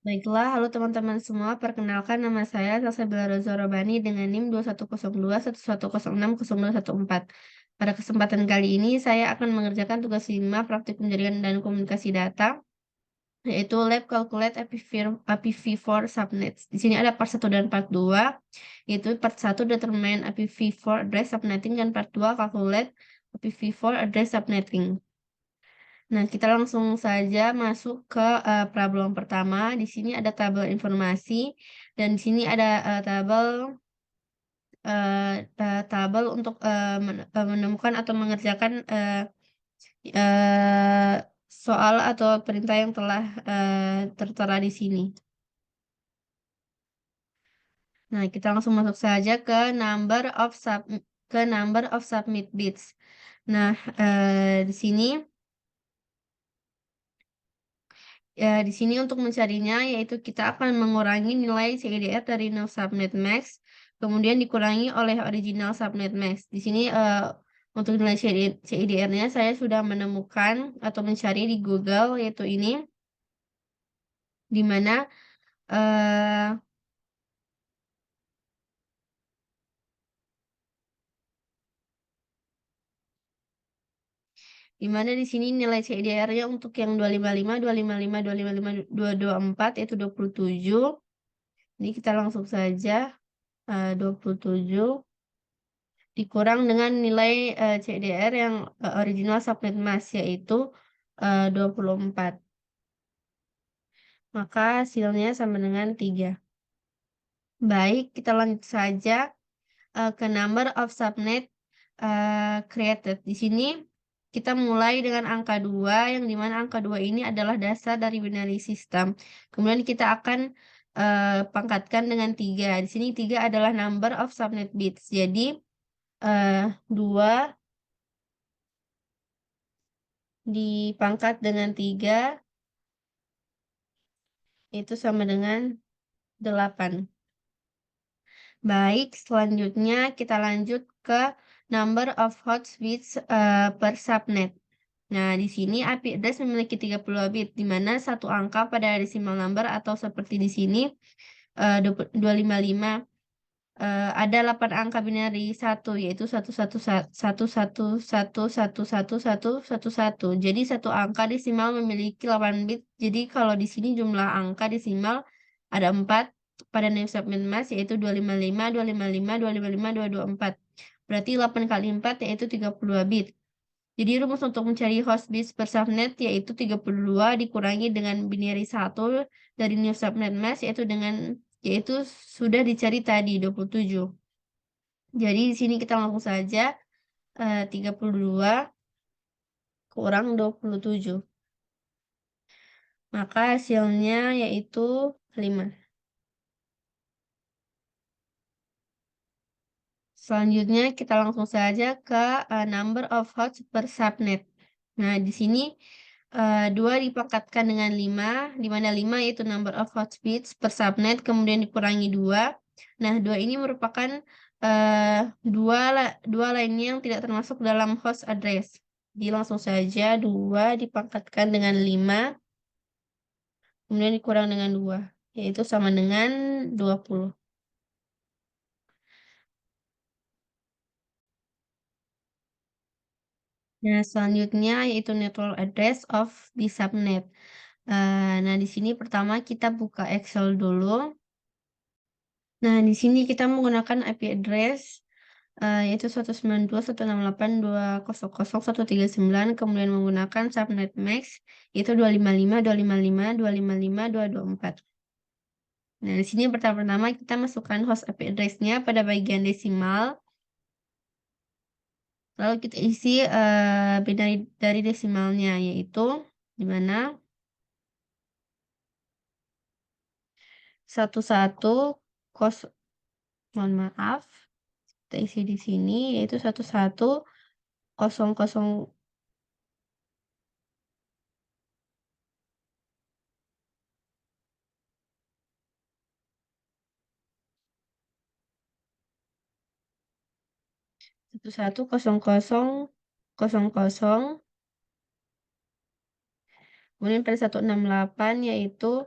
Baiklah, halo teman-teman semua. Perkenalkan nama saya Salsabila Roza Robani dengan NIM 210211060214. Pada kesempatan kali ini saya akan mengerjakan tugas 5 praktikum jaringan dan komunikasi data, yaitu Lab Calculate IPv4 Subnets. Di sini ada part 1 dan part 2, yaitu part 1 Determine IPv4 Address Subnetting dan part 2 Calculate IPv4 Address Subnetting. Nah, kita langsung saja masuk ke problem pertama. Di sini ada tabel informasi dan di sini ada tabel untuk menemukan atau mengerjakan eh, soal atau perintah yang telah tertera di sini. Nah, kita langsung masuk saja ke number of submit bits. Nah, di sini di sini untuk mencarinya, yaitu kita akan mengurangi nilai CIDR dari no subnet max, kemudian dikurangi oleh original subnet max. Di sini untuk nilai CIDR-nya saya sudah menemukan atau mencari di Google, yaitu ini, di mana eh, di sini nilai CIDR-nya untuk yang 255, 255, 255, 224 yaitu 27. Ini kita langsung saja 27 dikurang dengan nilai CDR yang original subnet mask yaitu 24. Maka hasilnya sama dengan 3. Baik, kita lanjut saja ke number of subnet created. Di sini kita mulai dengan angka 2, yang dimana angka 2 ini adalah dasar dari binary system. Kemudian kita akan pangkatkan dengan 3. Di sini 3 adalah number of subnet bits. Jadi 2 dipangkat dengan 3 itu sama dengan 8. Baik, selanjutnya kita lanjut ke number of host bits per subnet. Nah, di sini IP address memiliki 30 bit, di mana satu angka pada decimal number atau seperti di sini 255. Ada 8 angka binary 1, yaitu 11111111111. Jadi satu angka desimal memiliki 8 bit. Jadi kalau di sini jumlah angka desimal ada 4 pada name subnet mask, yaitu 255, 255, 255, 224. Berarti 8 kali 4 yaitu 32 bit. Jadi rumus untuk mencari host bits per subnet yaitu 32 dikurangi dengan binary 1 dari new subnet mask, yaitu sudah dicari tadi 27. Jadi di sini kita langsung saja 32 kurang 27. Maka hasilnya yaitu 5. Selanjutnya kita langsung saja ke number of hosts per subnet. Nah, di sini 2 dipangkatkan dengan 5, di mana 5 yaitu number of host bits per subnet, kemudian dikurangi 2. Nah, 2 ini merupakan dua lainnya yang tidak termasuk dalam host address. Jadi langsung saja 2 dipangkatkan dengan 5, kemudian dikurang dengan 2, yaitu sama dengan 20. Nah, selanjutnya yaitu network address of the subnet. Nah, di sini pertama kita buka Excel dulu. Nah, di sini kita menggunakan IP address yaitu 192.168.200.139, kemudian menggunakan subnet max yaitu 255, 255, 255, 224. Nah, di sini pertama-tama kita masukkan host IP address-nya pada bagian desimal. Lalu kita isi binary dari desimalnya, yaitu di mana 11 mohon maaf, kita isi di sini yaitu 1100 110000, kemudian pada 168 yaitu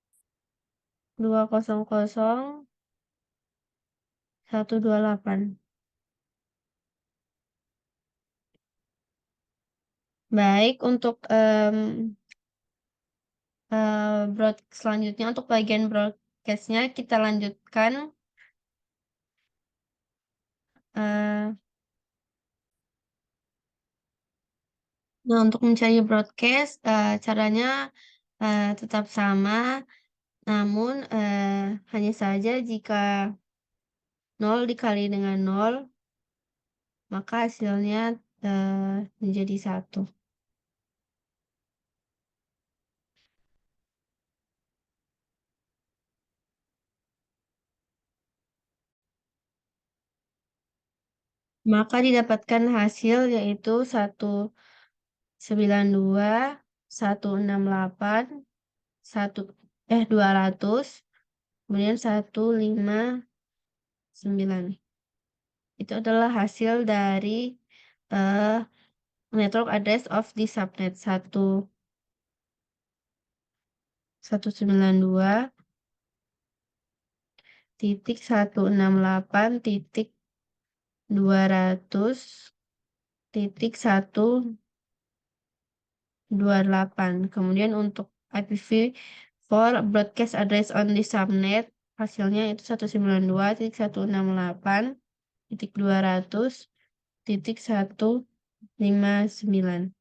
200.128. Baik, untuk selanjutnya untuk bagian broadcast-nya kita lanjutkan. Nah, untuk mencari broadcast, caranya tetap sama, namun hanya saja jika 0 dikali dengan 0, maka hasilnya menjadi 1. Maka didapatkan hasil yaitu 192, 168, 200, kemudian 159. Itu adalah hasil dari network address of the subnet 192.168.200.128. Kemudian untuk IPv4 broadcast address on the subnet hasilnya itu 192.168.200.159.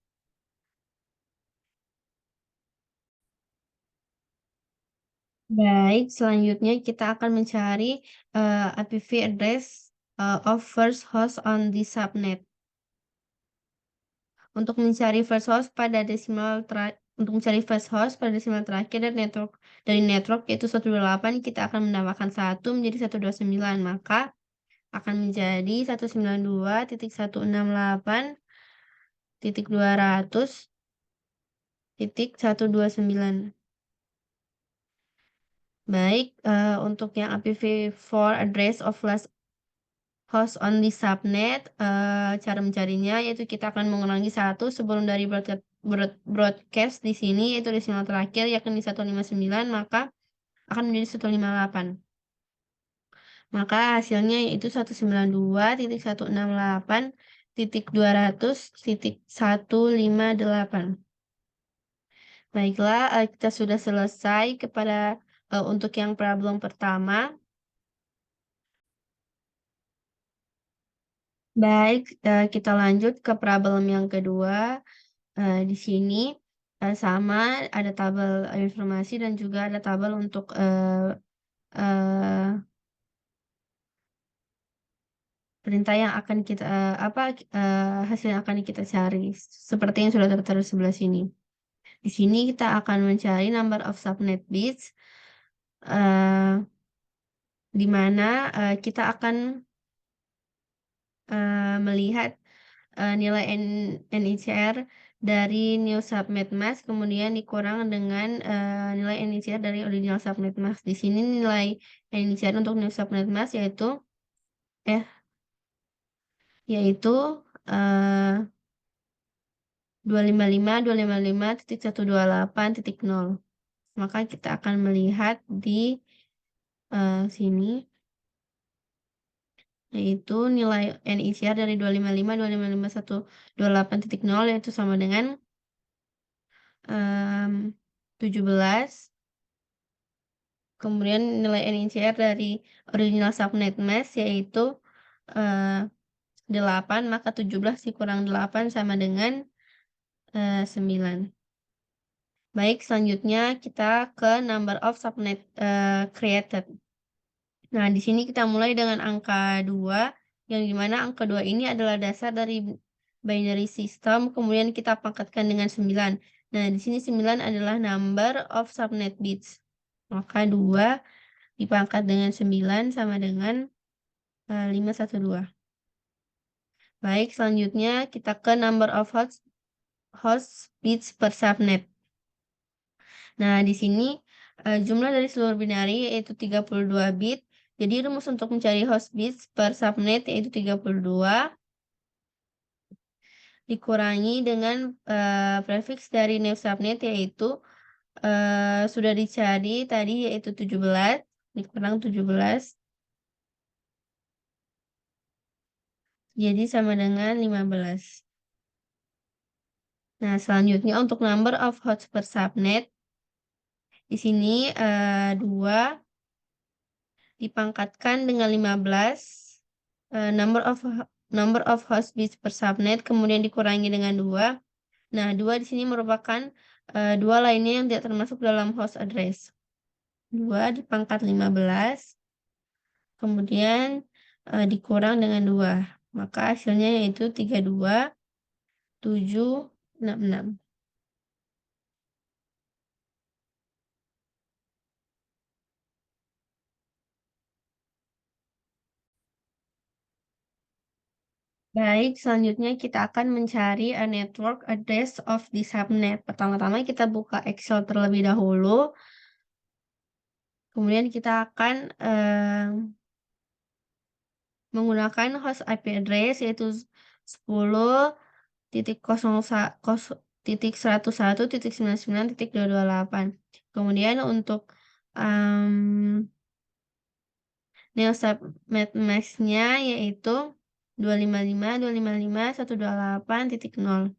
Baik, selanjutnya kita akan mencari IPv address of first host on the subnet. Untuk mencari first host pada desimal terakhir dari network yaitu 128, kita akan menambahkan 1 menjadi 129, maka akan menjadi 192.168.200.129. Baik, untuk yang IPv4 address of last host on the subnet, cara mencarinya yaitu kita akan mengurangi 1 sebelum dari broadcast di sini, yaitu desimal terakhir yakni 159, maka akan menjadi 158. Maka hasilnya yaitu 192.168.200.158. Baiklah, kita sudah selesai untuk yang problem pertama. Baik, kita lanjut ke problem yang kedua. Di sini sama ada tabel informasi dan juga ada tabel untuk perintah yang akan kita hasil yang akan kita cari seperti yang sudah tertera sebelah sini. Di sini kita akan mencari number of subnet bits di mana kita akan melihat nilai NICR dari new subnet mask kemudian dikurang dengan nilai NICR dari original subnet mask. Di sini nilai NICR untuk new subnet mask yaitu 255.255.128.0. Maka kita akan melihat di sini yaitu nilai NICR dari 255.255.128.0 yaitu sama dengan 17. Kemudian nilai NICR dari original subnet mask yaitu 8, maka 17 dikurang 8 sama dengan 9. Baik, selanjutnya kita ke number of subnet created. Nah, di sini kita mulai dengan angka 2, yang dimana angka 2 ini adalah dasar dari binary system, kemudian kita pangkatkan dengan 9. Nah, di sini 9 adalah number of subnet bits. Maka 2 dipangkat dengan 9 sama dengan 512. Baik, selanjutnya kita ke number of host bits per subnet. Nah, di sini jumlah dari seluruh binary yaitu 32 bit. Jadi rumus untuk mencari host bits per subnet yaitu 32 dikurangi dengan prefix dari new subnet yaitu Sudah dicari tadi yaitu 17, dikurang 17, jadi sama dengan 15. Nah, selanjutnya untuk number of hosts per subnet, di sini 2 dipangkatkan dengan 15, number of host bits per subnet kemudian dikurangi dengan 2. Nah, 2 di sini merupakan 2 lainnya yang tidak termasuk dalam host address. 2 dipangkat 15 kemudian dikurang dengan 2. Maka hasilnya yaitu 32766. Baik, selanjutnya kita akan mencari a network address of the subnet. Pertama-tama kita buka Excel terlebih dahulu. Kemudian kita akan menggunakan host IP address yaitu 10.101.199.228. Kemudian untuk nil subnet mask-nya yaitu 255.255.128.0.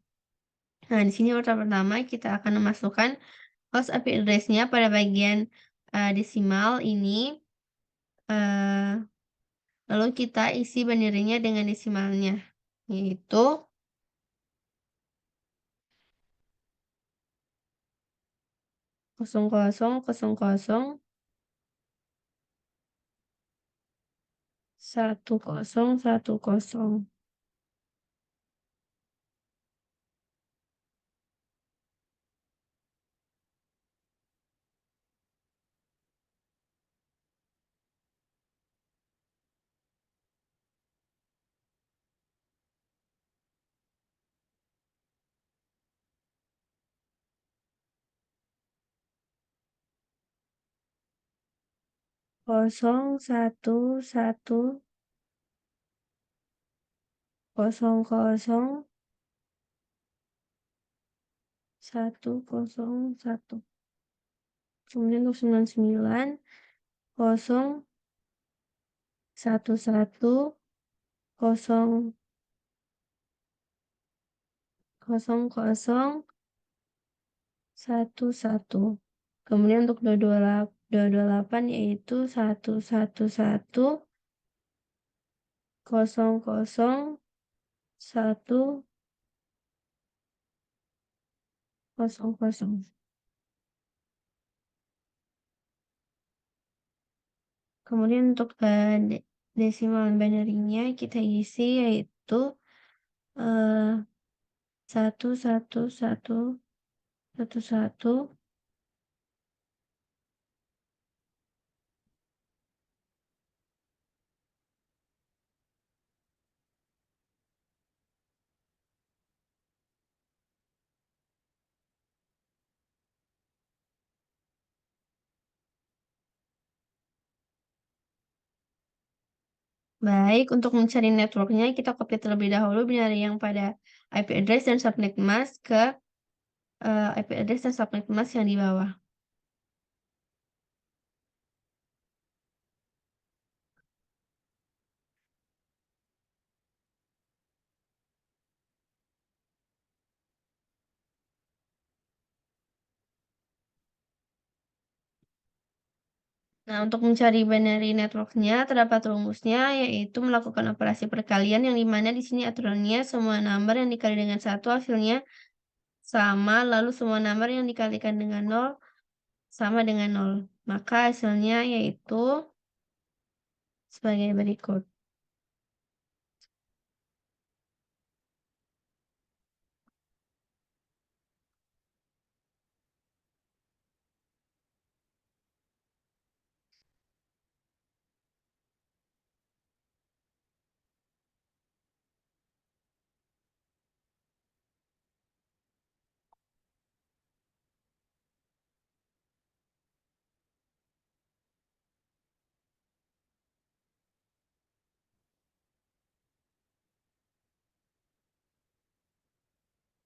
Nah, di sini urutan pertama kita akan memasukkan host IP address-nya pada bagian desimal ini. Lalu kita isi binarynya dengan desimalnya, yaitu 00001010. Kosong satu satu 000101. Kemudian untuk 99 011 0011. Kemudian untuk 228 yaitu 111 00100. Kemudian untuk desimal binary-nya kita isi yaitu 11111. Baik, untuk mencari networknya kita copy terlebih dahulu binary yang pada IP address dan subnet mask ke IP address dan subnet mask yang di bawah. Nah, untuk mencari binary networknya terdapat rumusnya, yaitu melakukan operasi perkalian yang dimana di sini aturannya semua number yang dikali dengan 1 hasilnya sama, lalu semua number yang dikalikan dengan 0 sama dengan 0. Maka hasilnya yaitu sebagai berikut.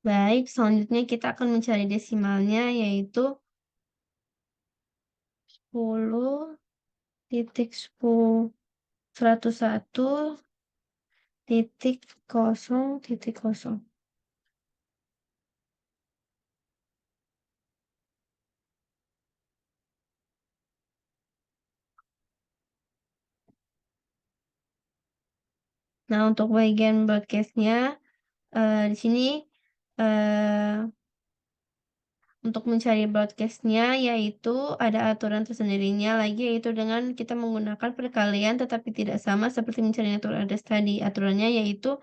Baik, selanjutnya kita akan mencari desimalnya, yaitu 10.101.0.0. Nah, untuk bagian broadcast-nya, di sini, eee, untuk mencari broadcast-nya yaitu ada aturan tersendirinya lagi, yaitu dengan kita menggunakan perkalian tetapi tidak sama seperti mencari network address tadi. Aturannya yaitu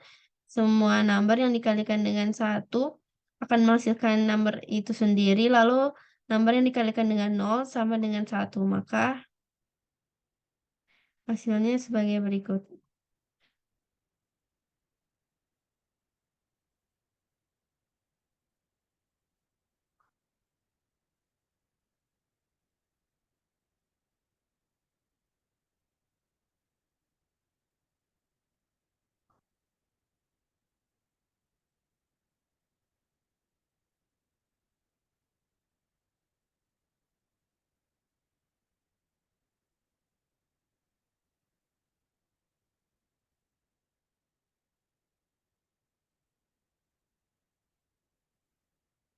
semua number yang dikalikan dengan 1 akan menghasilkan number itu sendiri, lalu number yang dikalikan dengan 0 sama dengan 1, maka hasilnya sebagai berikut.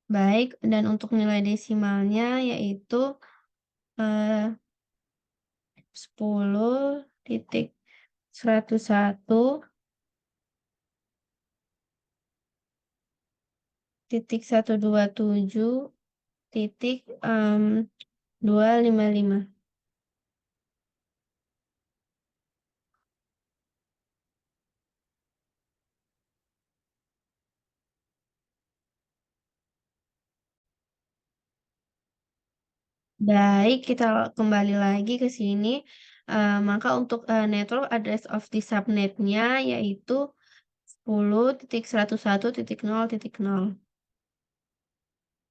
Baik, dan untuk nilai desimalnya yaitu, eee, 10.127.255. Baik, kita kembali lagi ke sini, maka untuk, network address of the subnet-nya yaitu 10.101.0.0.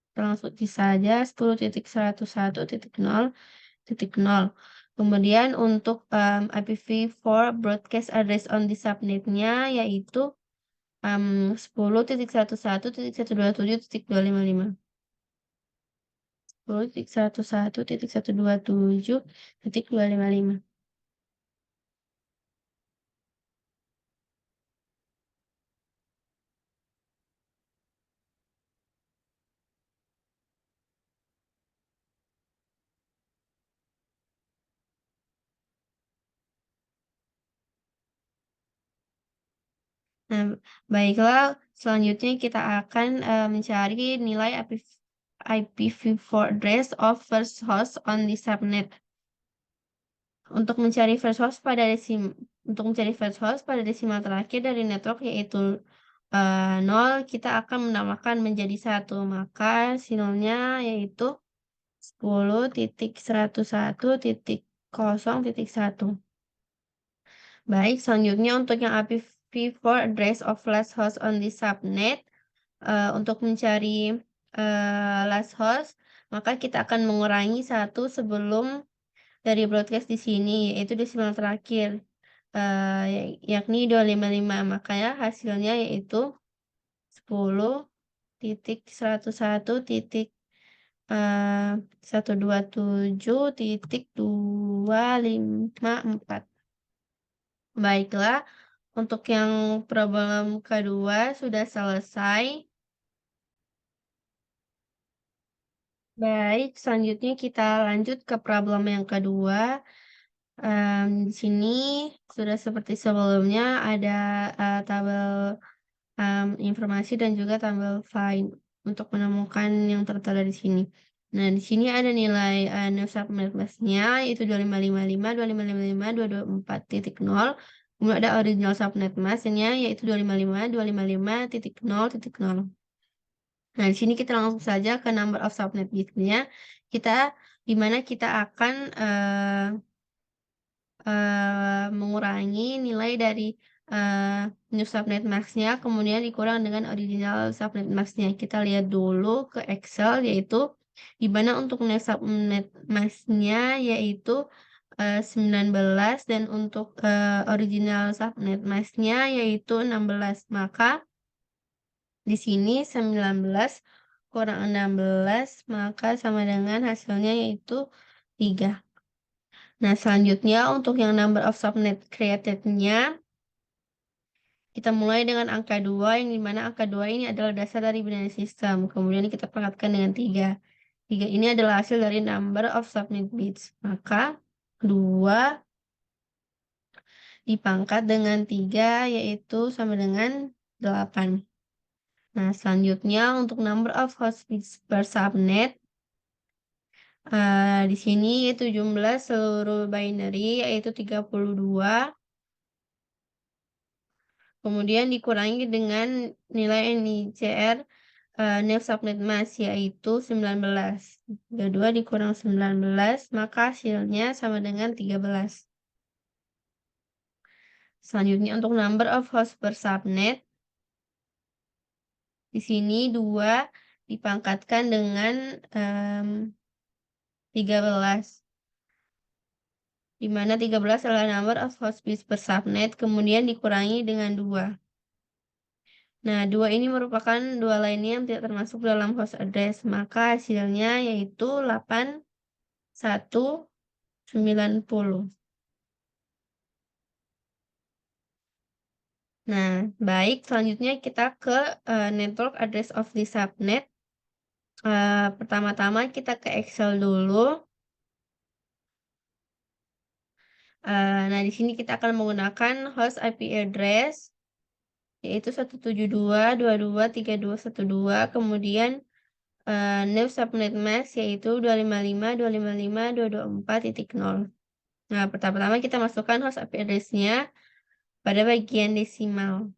Kita langsung ketik saja 10.101.0.0. Kemudian untuk, IPv4 broadcast address on the subnet-nya yaitu, 10.101.127.255. 10.101.127.255. Nah, baiklah, selanjutnya kita akan, mencari nilai IPv4 address of first host on the subnet. Untuk mencari first host pada desimal terakhir dari network yaitu, 0, kita akan menambahkan menjadi 1, maka hasilnya yaitu 10.101.0.1. Baik, selanjutnya untuk yang IPv4 address of last host on the subnet, untuk mencari, last host, maka kita akan mengurangi 1 sebelum dari broadcast di sini, yaitu desimal terakhir, yakni 255. Makanya hasilnya yaitu 10.127.254. Baiklah, untuk yang problem kedua sudah selesai. Baik, selanjutnya kita lanjut ke problem yang kedua. Di sini sudah seperti sebelumnya ada, tabel, informasi dan juga tabel find untuk menemukan yang tertera di sini. Nah, di sini ada nilai, new subnet-nya yaitu 2555, 2555, 224.0. Kemudian ada original subnet mask-nya yaitu 255, 255.0.0. Nah, di sini kita langsung saja ke number of subnet bit-nya. Di mana kita akan, mengurangi nilai dari, new subnet mask-nya kemudian dikurang dengan original subnet mask-nya. Kita lihat dulu ke Excel yaitu di mana untuk new subnet mask-nya yaitu, 19 dan untuk, original subnet mask-nya yaitu 16. Maka di sini 19 kurang 16 maka sama dengan hasilnya yaitu 3. Nah, selanjutnya untuk yang number of subnet created-nya, kita mulai dengan angka 2, yang dimana angka 2 ini adalah dasar dari binary system. Kemudian kita pangkatkan dengan 3. 3 ini adalah hasil dari number of subnet bits. Maka 2 dipangkat dengan 3, yaitu sama dengan 8. Nah, selanjutnya untuk number of host bits per subnet, di sini yaitu jumlah seluruh binary, yaitu 32. Kemudian dikurangi dengan nilai NICR, nil subnet mask, yaitu 19. 32 dikurang 19, maka hasilnya sama dengan 13. Selanjutnya untuk number of host per subnet, di sini 2 dipangkatkan dengan 13, di mana 13 adalah number of host bits per subnet, kemudian dikurangi dengan 2. Nah, 2 ini merupakan 2 lainnya yang tidak termasuk dalam host address, maka hasilnya yaitu 8190. Nah, baik, selanjutnya kita ke network address of the subnet. Pertama-tama kita ke Excel dulu. Nah, di sini kita akan menggunakan host IP address, yaitu 172.22.32.12, kemudian new subnet mask, yaitu 255.255.224.0. Nah, pertama-tama kita masukkan host IP address-nya pada bagian desimal.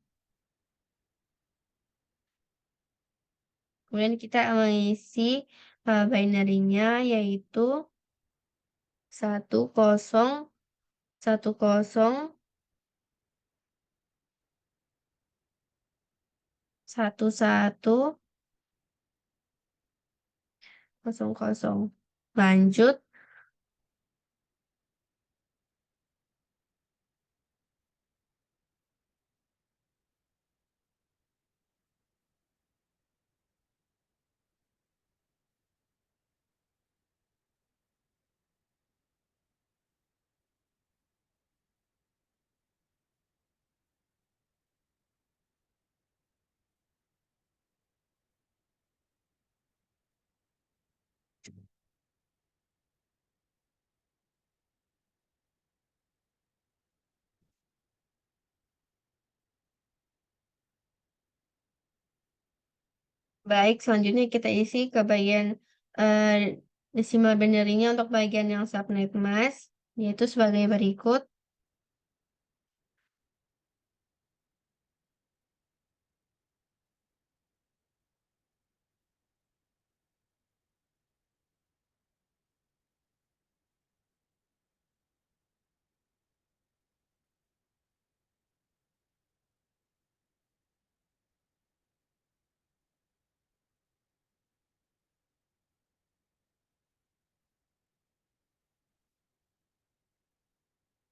Kemudian kita mengisi binary-nya, yaitu 10.11.00. Lanjut. Baik, selanjutnya kita isi ke bagian desimal binary-nya untuk bagian yang subnet mask, yaitu sebagai berikut.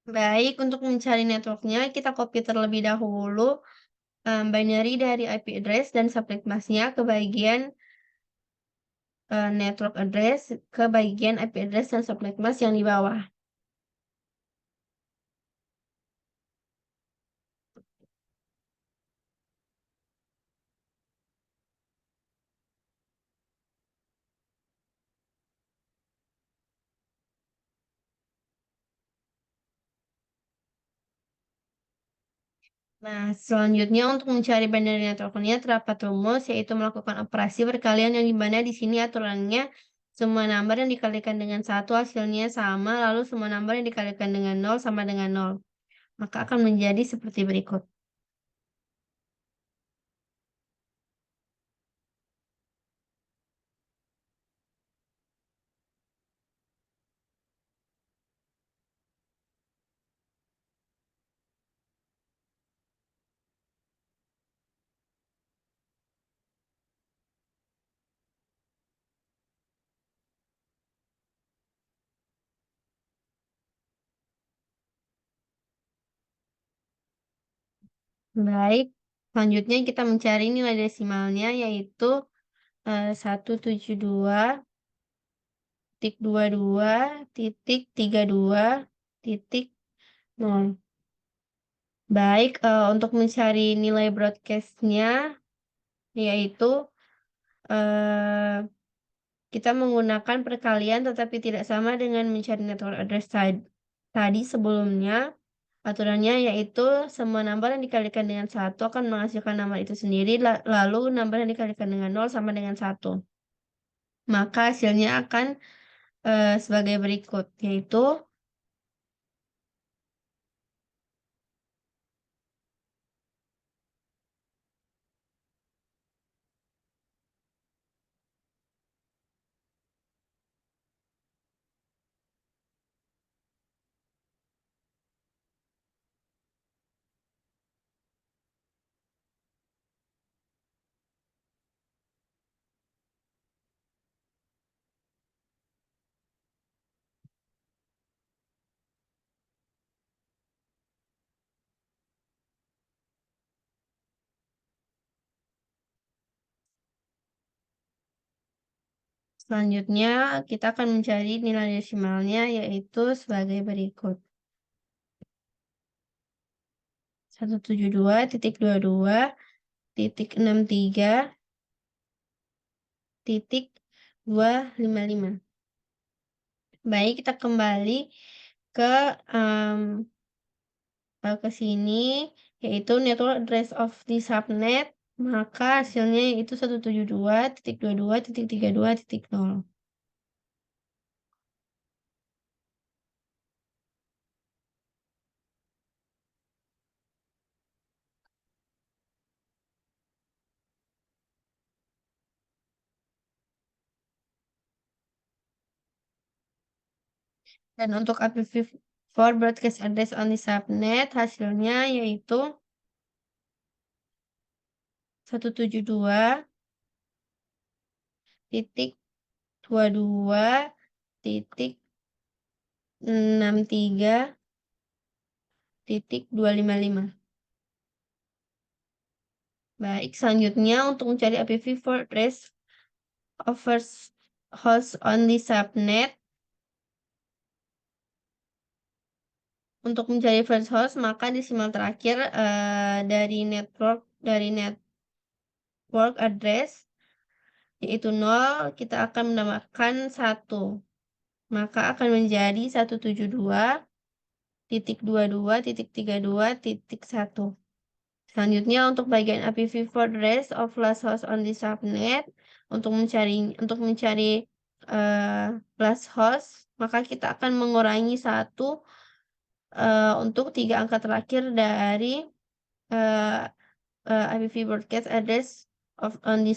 Baik, untuk mencari networknya, kita copy terlebih dahulu binary dari IP address dan subnet mask-nya ke bagian network address, ke bagian IP address dan subnet mask yang di bawah. Nah, selanjutnya untuk mencari binary network-nya terdapat rumus, yaitu melakukan operasi perkalian, yang dimana di sini aturannya semua number yang dikalikan dengan 1 hasilnya sama, lalu semua number yang dikalikan dengan 0 sama dengan 0. Maka akan menjadi seperti berikut. Baik, selanjutnya kita mencari nilai desimalnya, yaitu 172 0,22.32.0. Baik, untuk mencari nilai broadcast-nya, yaitu, eee, kita menggunakan perkalian tetapi tidak sama dengan mencari network address tadi sebelumnya. Aturannya yaitu semua nomor yang dikalikan dengan 1 akan menghasilkan nomor itu sendiri, lalu nomor yang dikalikan dengan 0 sama dengan 1. Maka hasilnya akan, sebagai berikut, yaitu selanjutnya kita akan mencari nilai desimalnya, yaitu sebagai berikut. 172.22.63.255. Baik, kita kembali ke, ke sini, yaitu network address of the subnet, maka hasilnya yaitu 172.22.32.0. Dan untuk IPv4 broadcast address on the subnet, hasilnya yaitu 172.22.63.255. Baik, selanjutnya untuk mencari IPv4 address of first host on the subnet. Untuk mencari first host, maka desimal terakhir dari network address yaitu 0, kita akan menambahkan 1. Maka akan menjadi 172.22.32.1. Selanjutnya untuk bagian IPv4 address of last host on the subnet, untuk mencari last host, maka kita akan mengurangi 1 untuk 3 angka terakhir dari IPv broadcast address on the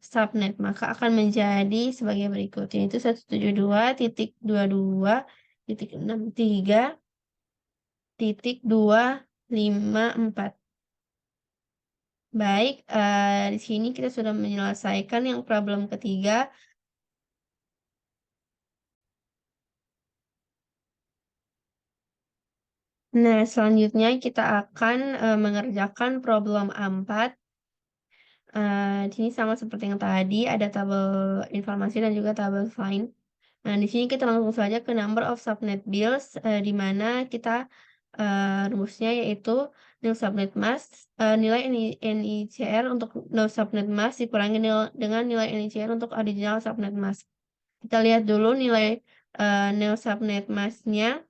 subnet, maka akan menjadi sebagai berikut, yaitu 172.22.63.254. Baik, di sini kita sudah menyelesaikan yang problem ketiga. Nah, selanjutnya kita akan mengerjakan problem 4. Di sini sama seperti yang tadi, ada tabel informasi dan juga tabel find. Nah, di sini kita langsung saja ke number of subnet bills, di mana kita rumusnya yaitu nil subnet mask, nilai NICR untuk no subnet mask dikurangi dengan nilai NICR untuk original subnet mask. Kita lihat dulu nilai nil subnet mask-nya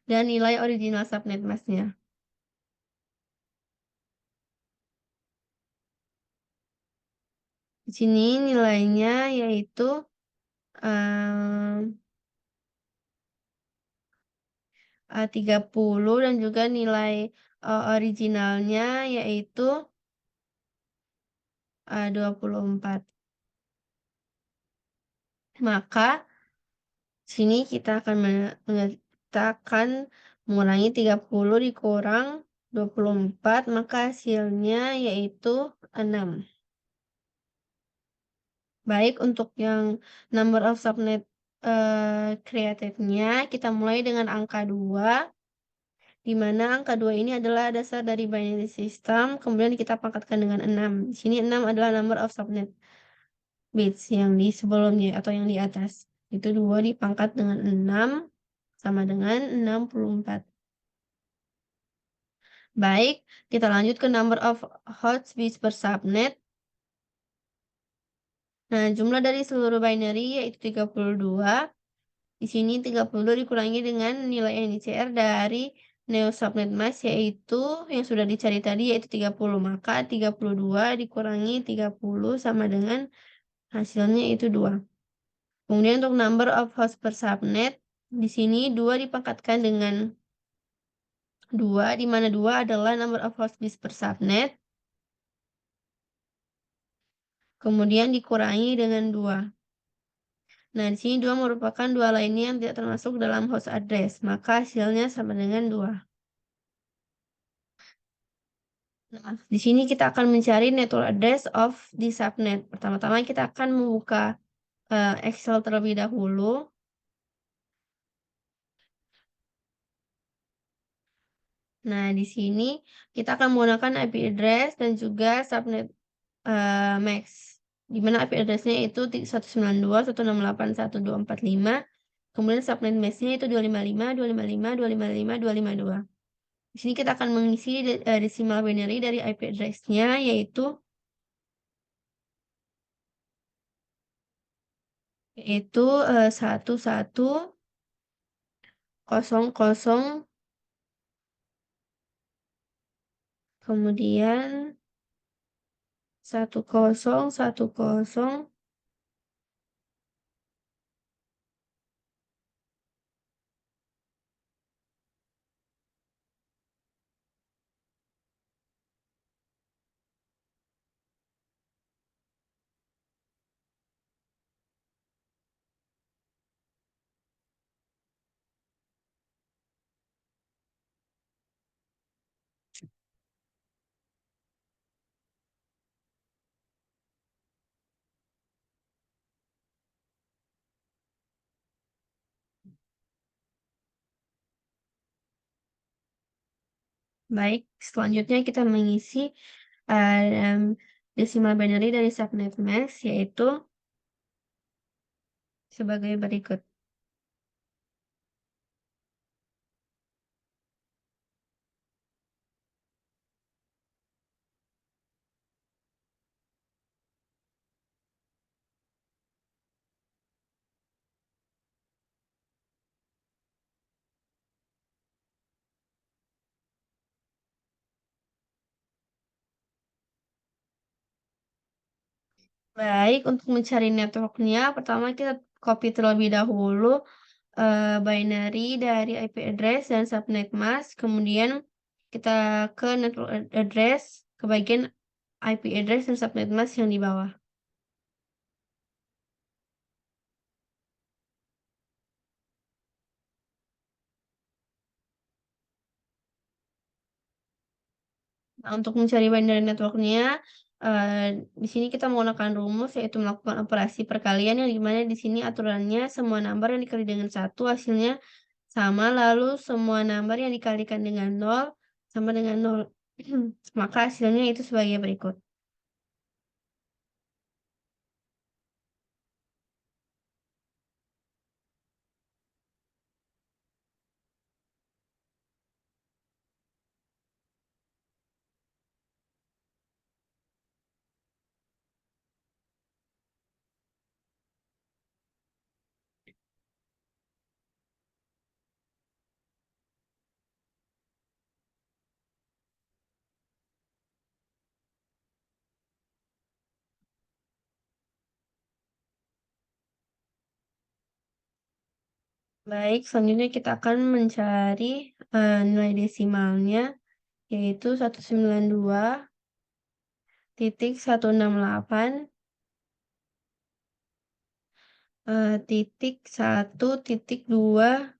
dan nilai original subnet mask-nya. Di sini nilainya yaitu 30 dan juga nilai originalnya yaitu 24. Maka sini kita akan mengurangi 30 dikurang 24, maka hasilnya yaitu 6. Baik, untuk yang number of subnet created-nya, kita mulai dengan angka 2, di mana angka 2 ini adalah dasar dari binary system, kemudian kita pangkatkan dengan 6. Di sini 6 adalah number of subnet. bits yang di sebelumnya atau yang di atas. Itu 2 dipangkat dengan 6 sama dengan 64. Baik, kita lanjut ke number of host bits per subnet. Nah, jumlah dari seluruh binary yaitu 32. Di sini 32 dikurangi dengan nilai NICR dari neo subnet mask yaitu yang sudah dicari tadi yaitu 30. Maka 32 dikurangi 30 sama dengan hasilnya itu 2. Kemudian untuk number of host per subnet, di sini 2 dipangkatkan dengan 2, di mana 2 adalah number of host bits per subnet. Kemudian dikurangi dengan 2. Nah, di sini 2 merupakan 2 lainnya yang tidak termasuk dalam host address, maka hasilnya sama dengan 2. Nah, di sini kita akan mencari network address of di subnet. Pertama-tama kita akan membuka Excel terlebih dahulu. Nah, di sini kita akan menggunakan IP address dan juga subnet max. Di mana IP address-nya itu 192.168.1.245. Kemudian subnet max-nya itu 255.255.255.252. Di sini kita akan mengisi decimal binary dari IP address-nya yaitu 1100, kemudian 1010. Baik, selanjutnya kita mengisi decimal binary dari subnet max yaitu sebagai berikut. Baik, untuk mencari networknya, pertama kita copy terlebih dahulu binary dari IP address dan subnet mask, kemudian kita ke network address ke bagian IP address dan subnet mask yang di bawah. Nah, untuk mencari binary networknya, di sini kita menggunakan rumus yaitu melakukan operasi perkalian yang dimana di sini aturannya semua number yang dikali dengan 1 hasilnya sama, lalu semua number yang dikalikan dengan 0 sama dengan 0. Maka hasilnya itu sebagai berikut. Baik, selanjutnya kita akan mencari nilai desimalnya yaitu 192.168 titik 1.244.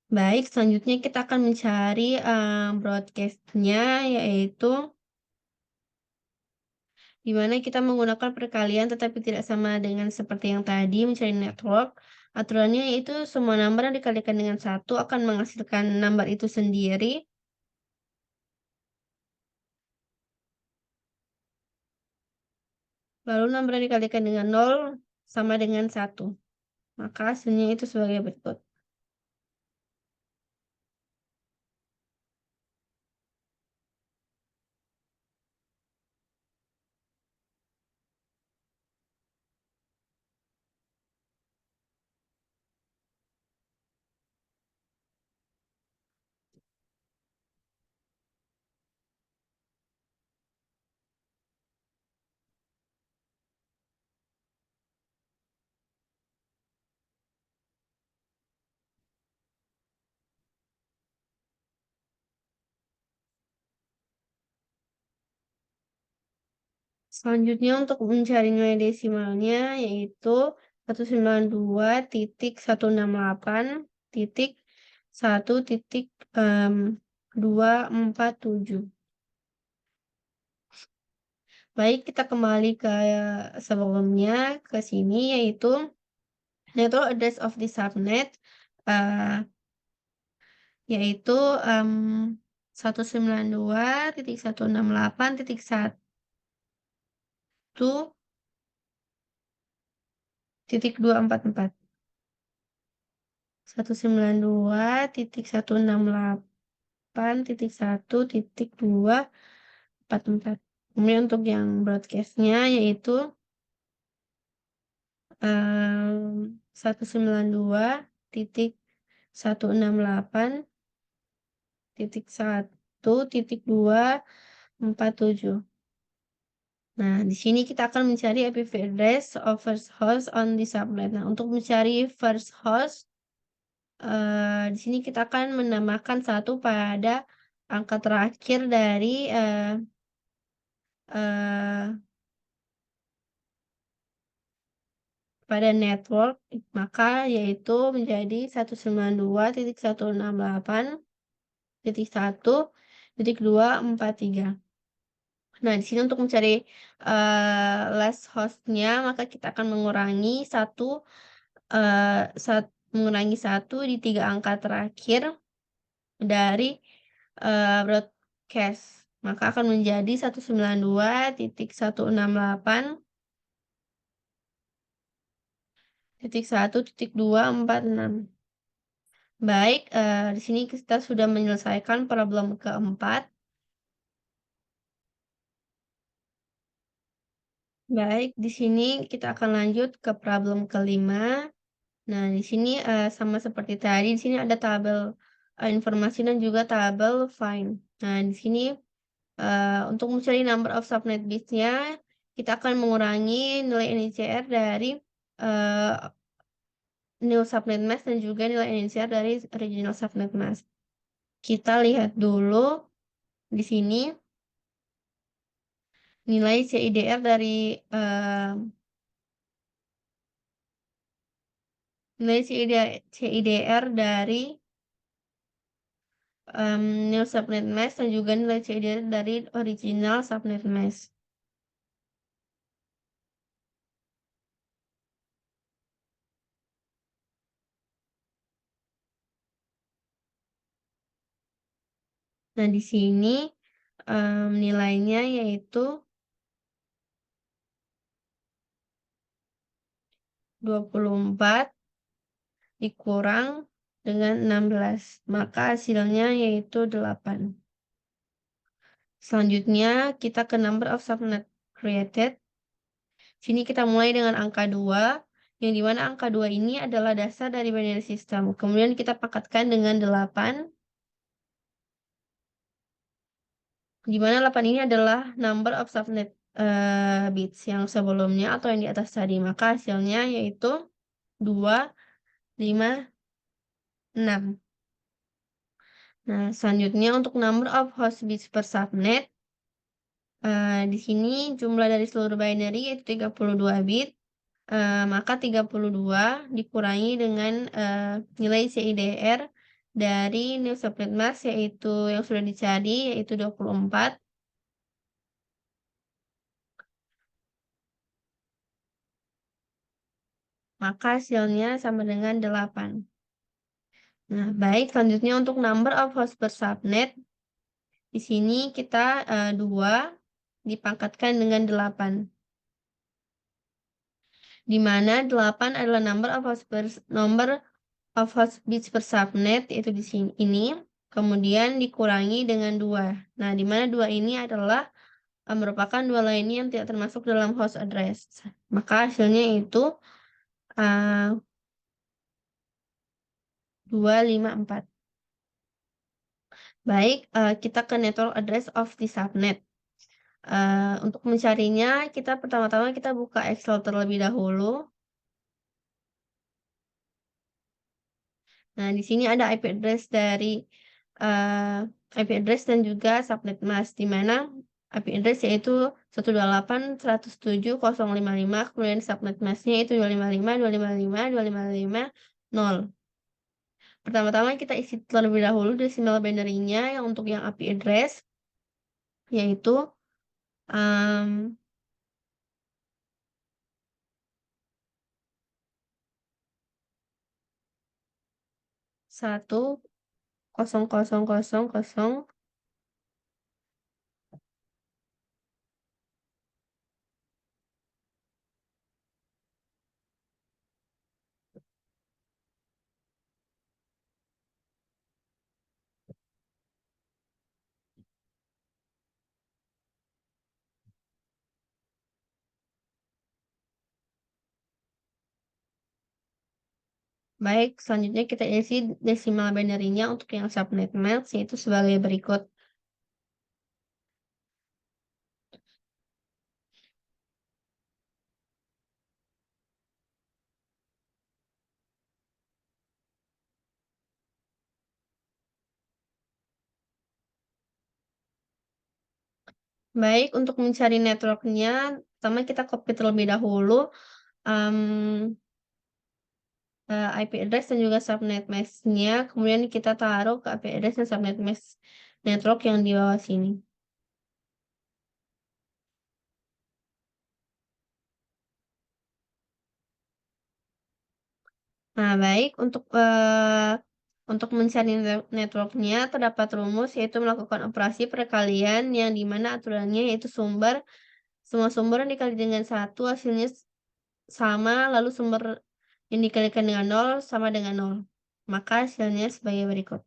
Baik, selanjutnya kita akan mencari broadcast-nya yaitu di mana kita menggunakan perkalian tetapi tidak sama dengan seperti yang tadi mencari network. Aturannya yaitu semua number yang dikalikan dengan 1 akan menghasilkan number itu sendiri. Lalu nomor yang dikalikan dengan 0 sama dengan 1. Maka hasilnya itu sebagai berikut. Selanjutnya untuk mencari nilai desimalnya yaitu 192.168.1.247. Baik, kita kembali ke sebelumnya ke sini yaitu network address of the subnet yaitu 192.168.1.244. 192.168.1.244. Kemudian untuk yang broadcastnya yaitu 192.168.1.247. Nah, di sini kita akan mencari IP address of first host on the subnet. Nah, untuk mencari first host, di sini kita akan menambahkan 1 pada angka terakhir dari pada network, maka yaitu menjadi 192.168.1.243. Nah, di sini untuk mencari last hostnya, maka kita akan mengurangi mengurangi 1 di 3 angka terakhir dari broadcast. Maka akan menjadi 192.168.1.246. Baik, di sini kita sudah menyelesaikan problem keempat. Baik, di sini kita akan lanjut ke problem kelima. Nah, di sini sama seperti tadi, di sini ada tabel informasi dan juga tabel find. Nah, di sini untuk mencari number of subnet bits-nya, kita akan mengurangi nilai NICR dari new subnet mask dan juga nilai NICR dari original subnet mask. Kita lihat dulu di sini nilai CIDR dari new subnet mask dan juga nilai CIDR dari original subnet mask. Nah, di sini nilainya yaitu 24 dikurang dengan 16, maka hasilnya yaitu 8. Selanjutnya kita ke number of subnet created. Sini kita mulai dengan angka 2, yang dimana angka 2 ini adalah dasar dari binary system. Kemudian kita pangkatkan dengan 8, dimana 8 ini adalah number of subnet bits yang sebelumnya atau yang di atas tadi. Maka hasilnya yaitu 2, 5, 6. Nah, selanjutnya untuk number of host bits per subnet, di sini jumlah dari seluruh binary yaitu 32 bit, maka 32 dikurangi dengan nilai CIDR dari new subnet mask yaitu yang sudah dicari yaitu 24. Maka hasilnya sama dengan 8. Nah, baik, selanjutnya untuk number of host per subnet, di sini kita 2 dipangkatkan dengan 8. di mana 8 adalah number of host bits per subnet, yaitu di sini ini, kemudian dikurangi dengan 2. Nah, di mana 2 ini adalah merupakan 2 lainnya yang tidak termasuk dalam host address. Maka hasilnya itu 254. Baik, kita ke network address of the subnet. Untuk mencarinya, pertama-tama kita buka Excel terlebih dahulu. Nah, di sini ada IP address dan juga subnet mask, di mana IP address yaitu 128.107.055, kemudian subnet masknya itu 255.255.255.0. Pertama-tama kita isi terlebih dahulu decimal binary-nya yang untuk yang IP address, yaitu 1,0,0,0,0. Baik, selanjutnya kita isi decimal binary-nya untuk yang subnet mask, yaitu sebagai berikut. Baik, untuk mencari network-nya, pertama kita copy terlebih dahulu IP address dan juga subnet mask-nya, kemudian kita taruh ke IP address dan subnet mask network yang di bawah sini. Nah, baik, untuk mencari network-nya terdapat rumus, yaitu melakukan operasi perkalian yang dimana aturannya yaitu semua sumber yang dikali dengan 1 hasilnya sama, lalu sumber yang dikalikan dengan 0 sama dengan 0. Maka hasilnya sebagai berikut.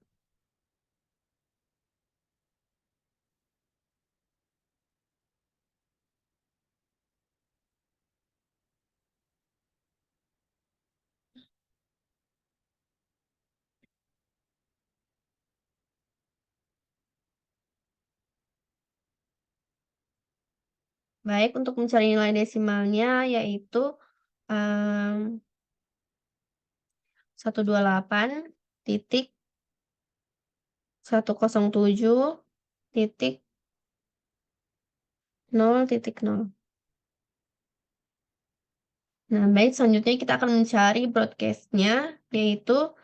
Baik, untuk mencari nilai desimalnya yaitu 128.107.0.0. Nah, baik, selanjutnya kita akan mencari broadcast-nya, yaitu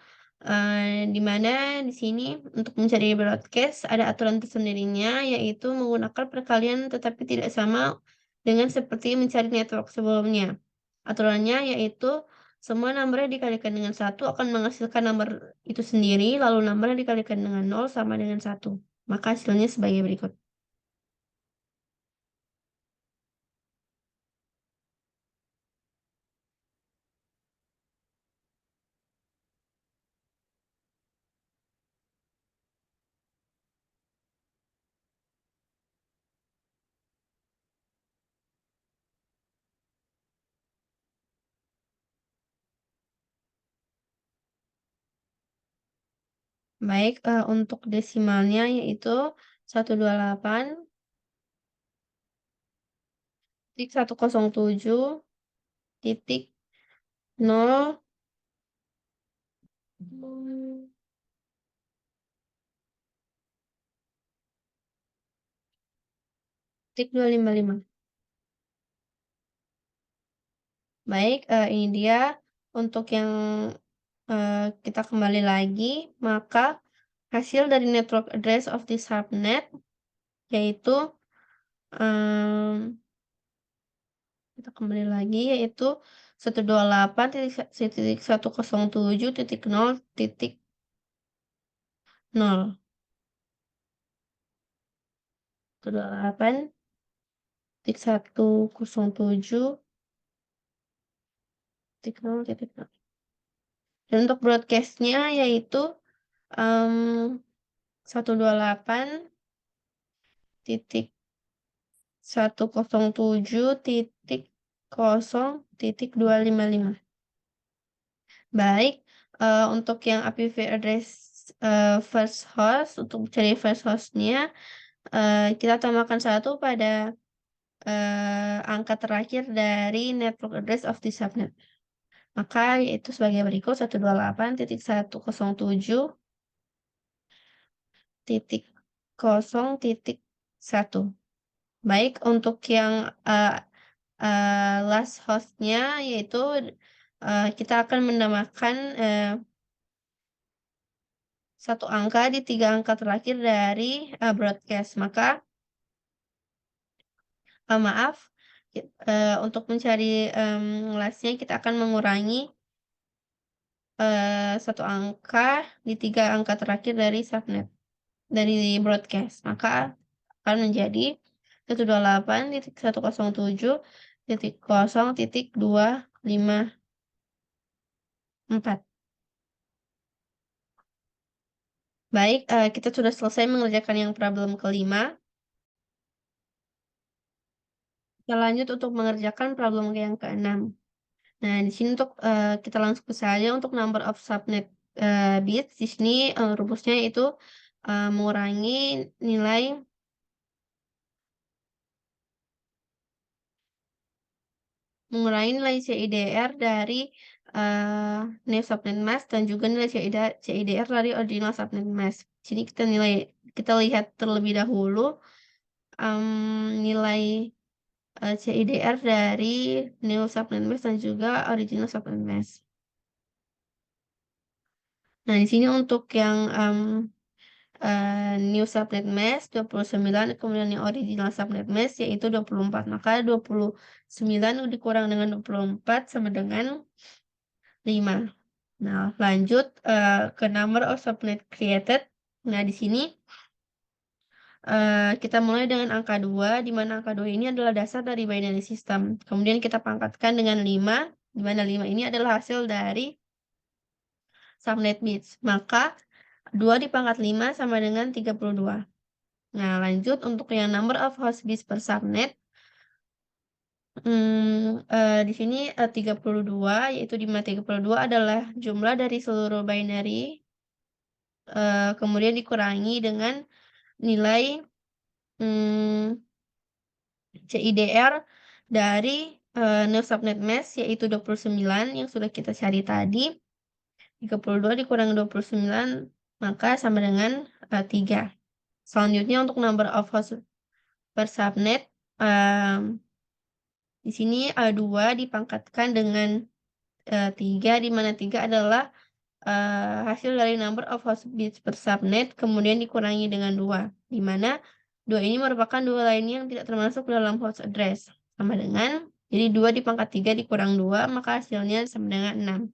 di mana di sini untuk mencari broadcast ada aturan tersendirinya, yaitu menggunakan perkalian tetapi tidak sama dengan seperti mencari network sebelumnya. Aturannya yaitu semua nomor yang dikalikan dengan 1 akan menghasilkan nomor itu sendiri, lalu nomor yang dikalikan dengan 0 sama dengan 1. Maka hasilnya sebagai berikut. Baik, untuk desimalnya yaitu 107.0.255. Baik, ini dia untuk yang kita kembali lagi, maka hasil dari network address of the subnet yaitu kita kembali lagi yaitu 128.107.0.0. 128.107.0.0. titik nol titik nol. Dan untuk broadcastnya yaitu 128.107.0.255. Baik, untuk yang IPv address first host, untuk cari first hostnya, kita tambahkan 1 pada angka terakhir dari network address of the subnet. Maka yaitu sebagai berikut 128.107.0.1. Baik, untuk yang last hostnya yaitu kita akan menambahkan 1 angka di 3 angka terakhir dari broadcast. Maka maaf, untuk mencari lastnya kita akan mengurangi 1 angka di 3 angka terakhir dari subnet, dari broadcast. Maka akan menjadi 128.107.0.254. Baik, kita sudah selesai mengerjakan yang problem kelima. Kita lanjut untuk mengerjakan problem yang keenam. Nah, di sini untuk kita langsung saja untuk number of subnet bits. Di sini rumusnya itu mengurangi nilai CIDR dari new subnet mask dan juga nilai CIDR dari original subnet mask. Sini kita lihat terlebih dahulu nilai CIDR dari new subnet mask dan juga original subnet mask. Nah, di sini untuk yang new subnet mask 29, kemudian yang original subnet mask yaitu 24. Maka 29 dikurang dengan 24 sama dengan 5. Nah, lanjut ke number of subnet created. Nah, di sini kita mulai dengan angka 2, di mana angka 2 ini adalah dasar dari binary system. Kemudian kita pangkatkan dengan 5, di mana 5 ini adalah hasil dari subnet bits. Maka 2 dipangkat 5 sama dengan 32. Nah, lanjut untuk yang number of host bits per subnet. Di sini 32, yaitu di mana 32 adalah jumlah dari seluruh binary, kemudian dikurangi dengan nilai CIDR dari new subnet mask yaitu 29 yang sudah kita cari tadi. 32 dikurangi 29 maka sama dengan 3. Selanjutnya untuk number of host per subnet, di sini 2 dipangkatkan dengan 3, di mana 3 adalah hasil dari number of host bits per subnet, kemudian dikurangi dengan 2, di mana 2 ini merupakan 2 lainnya yang tidak termasuk dalam host address. Sama dengan, jadi 2 dipangkat 3 dikurang 2, maka hasilnya sama dengan 6.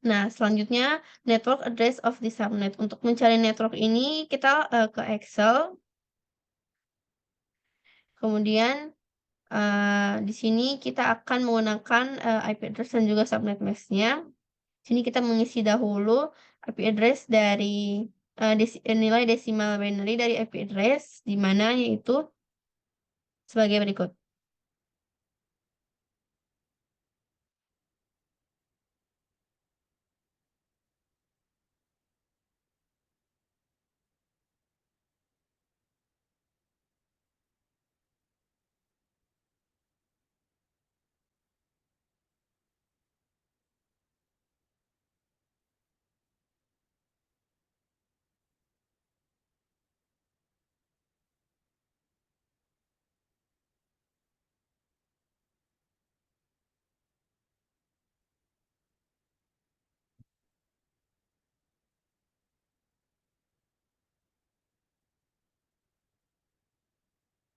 Nah, selanjutnya network address of the subnet. Untuk mencari network ini kita ke Excel. Kemudian di sini kita akan menggunakan IP address dan juga subnet mask-nya. Sini kita mengisi dahulu IP address dari nilai desimal binary dari IP address, di mana yaitu sebagai berikut.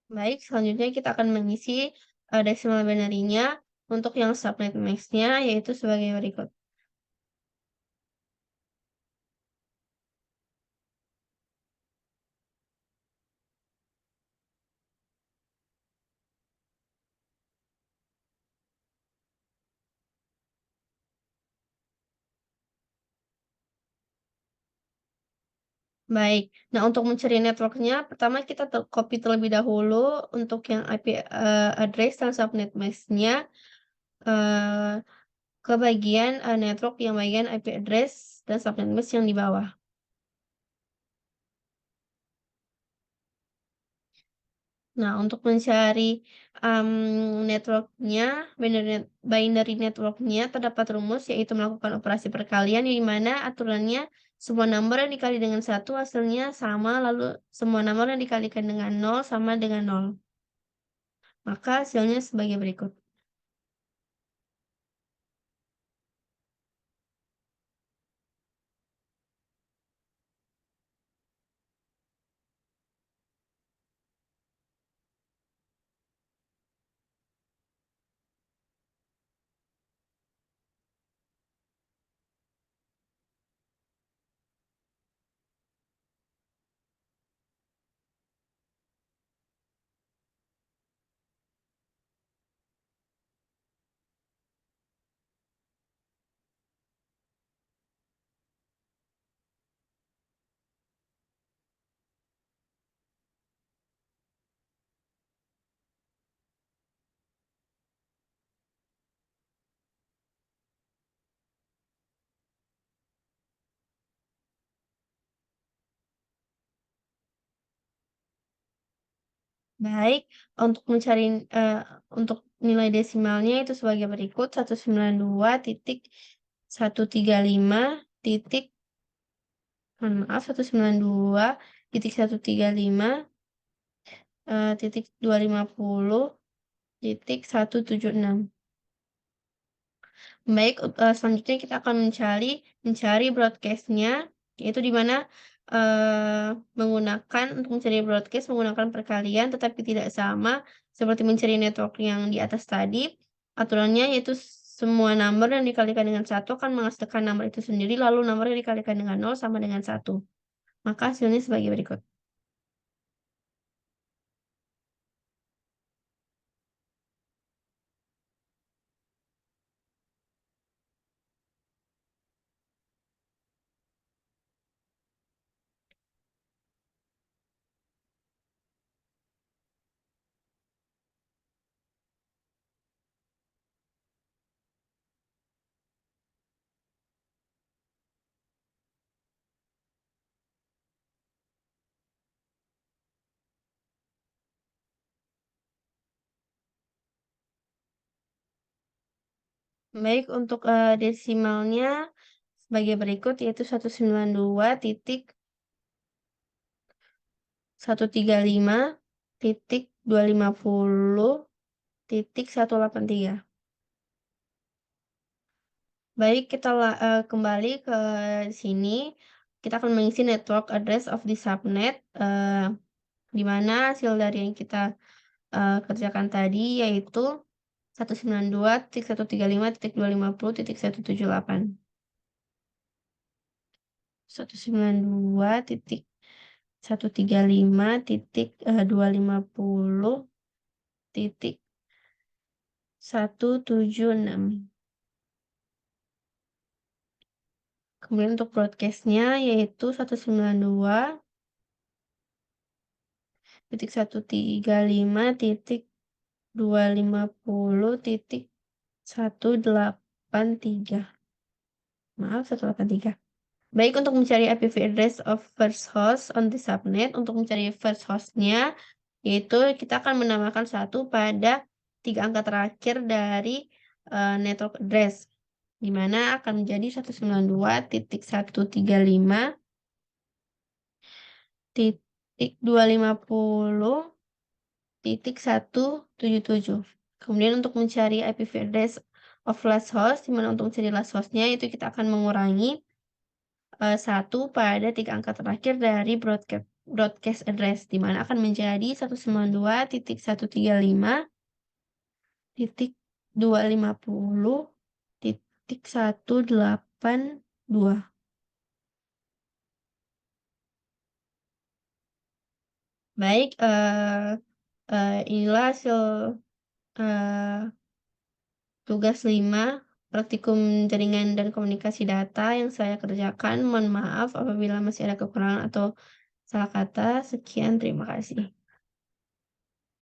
Baik, selanjutnya kita akan mengisi desimal binary-nya untuk yang subnet mask-nya yaitu sebagai berikut. Baik. Nah, untuk mencari networknya, pertama kita copy terlebih dahulu untuk yang IP, address dan subnet mask-nya, eee, ke bagian, network yang bagian IP address dan subnet mask yang di bawah. Nah, untuk mencari, network-nya, binary network-nya terdapat rumus, yaitu melakukan operasi perkalian di mana aturannya semua nomor yang dikali dengan satu hasilnya sama, lalu semua nomor yang dikalikan dengan nol sama dengan nol. Maka hasilnya sebagai berikut. Baik, untuk mencari, untuk nilai desimalnya itu sebagai berikut, 192.135 titik mohon maaf, 192.135, titik 250.176. Baik, selanjutnya kita akan mencari broadcast-nya, yaitu di mana, untuk mencari broadcast menggunakan perkalian tetapi tidak sama seperti mencari network yang di atas tadi. Aturannya yaitu semua nomor yang dikalikan dengan satu akan menghasilkan nomor itu sendiri, lalu nomor yang dikalikan dengan nol sama dengan satu. Maka hasilnya sebagai berikut. Baik, untuk, desimalnya sebagai berikut, yaitu 192.135.250.183. Baik, kita kembali ke sini, kita akan mengisi network address of the subnet, di mana hasil dari yang kita, kerjakan tadi yaitu 192.135.250.178. 192.135.250.176. Kemudian untuk broadcast-nya yaitu 192.135.250.183. Maaf, 183. Baik, untuk mencari IPv address of first host on the subnet, untuk mencari first host-nya, yaitu kita akan menambahkan 1 pada 3 angka terakhir dari, network address, di mana akan menjadi 192.135.250.177. Kemudian untuk mencari IPv address of last host, di mana untuk mencari last host-nya itu kita akan mengurangi 1 pada 3 angka terakhir dari broadcast address, di mana akan menjadi 192.138.2. Baik, inilah hasil, eee, tugas 5 praktikum jaringan dan komunikasi data yang saya kerjakan. Mohon maaf apabila masih ada kekurangan atau salah kata. Sekian, terima kasih.